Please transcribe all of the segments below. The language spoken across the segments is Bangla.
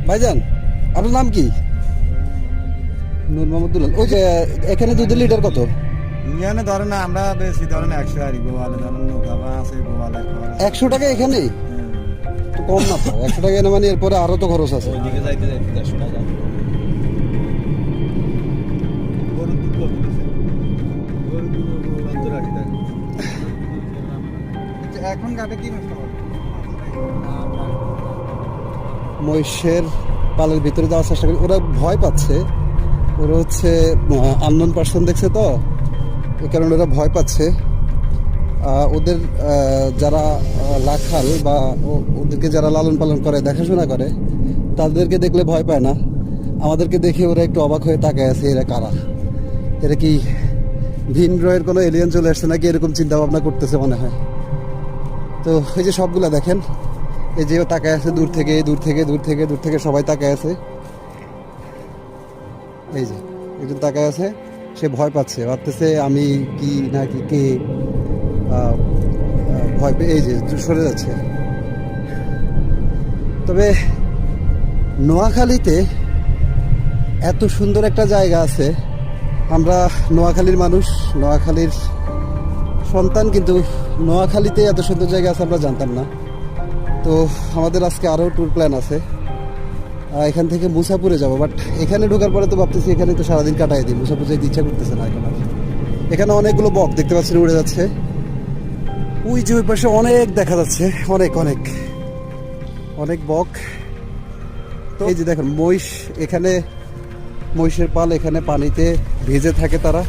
ভাইজান, আপনার নাম কি? নূর মোহাম্মদ দুলাল। ওই যে এখানে দুধের লিটার কত? এখানে ধরেন আমরা বেশি ধরেন 100 আর গোয়ালে ধরেন নৌকা আছে গোয়ালে 100 টাকা এখানে? তো কম না তো, 100 টাকা এনে মানে এরপরে আরো তো খরচ আছে। ওইদিকে যাইতে যাইতে 150 টাকা। গরুর দুধ কত আছে? গরুর দুধ 85 টাকা। এখন ঘাটে কি নষ্ট হবে? মহিষের পালের ভিতরে যাওয়ার চেষ্টা করি, ওরা ভয় পাচ্ছে। ওরা হচ্ছে আননোন পার্সন দেখছে তো, এই কারণে ওরা ভয় পাচ্ছে। ওদের যারা রাখাল বা ওদেরকে যারা লালন পালন করে, দেখাশোনা করে, তাদেরকে দেখলে ভয় পায় না। আমাদেরকে দেখে ওরা একটু অবাক হয়ে তাকায় আছে, এরা কারা? এরা কি ভিন গ্রহের কোনো এলিয়েন চলে আসছে নাকি, এরকম চিন্তা ভাবনা করতেছে মনে হয়। তো এই যে সবগুলা দেখেন, এই যে তাকায় আছে দূর থেকে দূর থেকে দূর থেকে দূর থেকে সবাই তাকায় আছে। এই যে একজন তাকায় আছে, সে ভয় পাচ্ছে, ভাবতেছে আমি কি নাকি কে। ভয় পেয়ে এই যে সরে যাচ্ছে। তবে নোয়াখালীতে এত সুন্দর একটা জায়গা আছে। আমরা নোয়াখালীর মানুষ, নোয়াখালীর সন্তান, কিন্তু নোয়াখালীতে এত সুন্দর জায়গা আছে আমরা জানতাম না। তো আমাদের আজকে আরও ট্যুর প্ল্যান আছে। এখান থেকে মুসাপুরে যাব, বাট এখানে ঢোকার পরে তো ভাবতেছি এখানে তো সারাদিন কাটাই দিই, মুসাপুর যেতে ইচ্ছা করতেছে না এখন আর। এখানে অনেকগুলো বক দেখতে পাচ্ছেন উড়ে যাচ্ছে, ওই যে ওই পাশে অনেক দেখা যাচ্ছে, অনেক অনেক অনেক বক। তো এই যে দেখেন মহিষ, এখানে মহিষের পাল, এখানে পানিতে ভিজে থাকে তারা,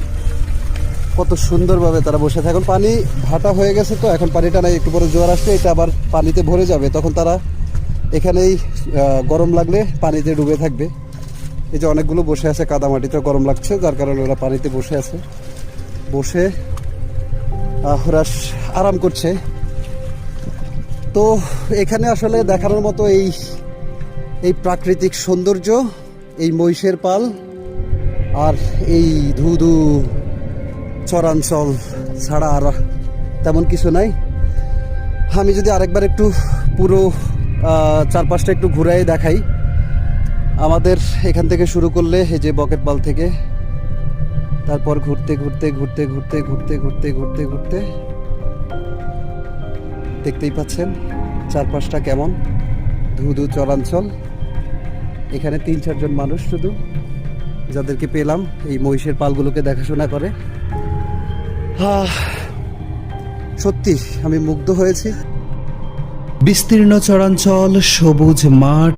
কত সুন্দরভাবে তারা বসে থাকে। এখন পানি ভাটা হয়ে গেছে তো, এখন পানিটা নাই, একটু পরে জোয়ার আসলে এটা আবার পানিতে ভরে যাবে, তখন তারা এখানেই গরম লাগলে পানিতে ডুবে থাকবে। এই যে অনেকগুলো বসে আছে কাদামাটিতে, গরম লাগছে যার কারণে ওরা পানিতে বসে আছে, বসে ওরা আরাম করছে। তো এখানে আসলে দেখানোর মতো এই প্রাকৃতিক সৌন্দর্য, এই মহিষের পাল আর এই ধুধু চরাঞ্চল ছাড়া আর তেমন কিছু নাই। আমি যদি আরেকবার একটু পুরো চারপাশটা একটু ঘুরাই দেখাই। আমাদের এখান থেকে শুরু করলে এই যে বকেট পাল থেকে, তারপর ঘুরতে ঘুরতে ঘুরতে ঘুরতে ঘুরতে ঘুরতে ঘুরতে ঘুরতে দেখতেই পাচ্ছেন চারপাশটা কেমন, ধুধু চরাঞ্চল। এখানে 3-4 জন মানুষ শুধু, যাদেরকে পেলাম এই মহিষের পালগুলোকে দেখাশোনা করে। সত্যি আমি মুগ্ধ হয়েছি। বিস্তীর্ণ চরাঞ্চল, সবুজ মাঠ,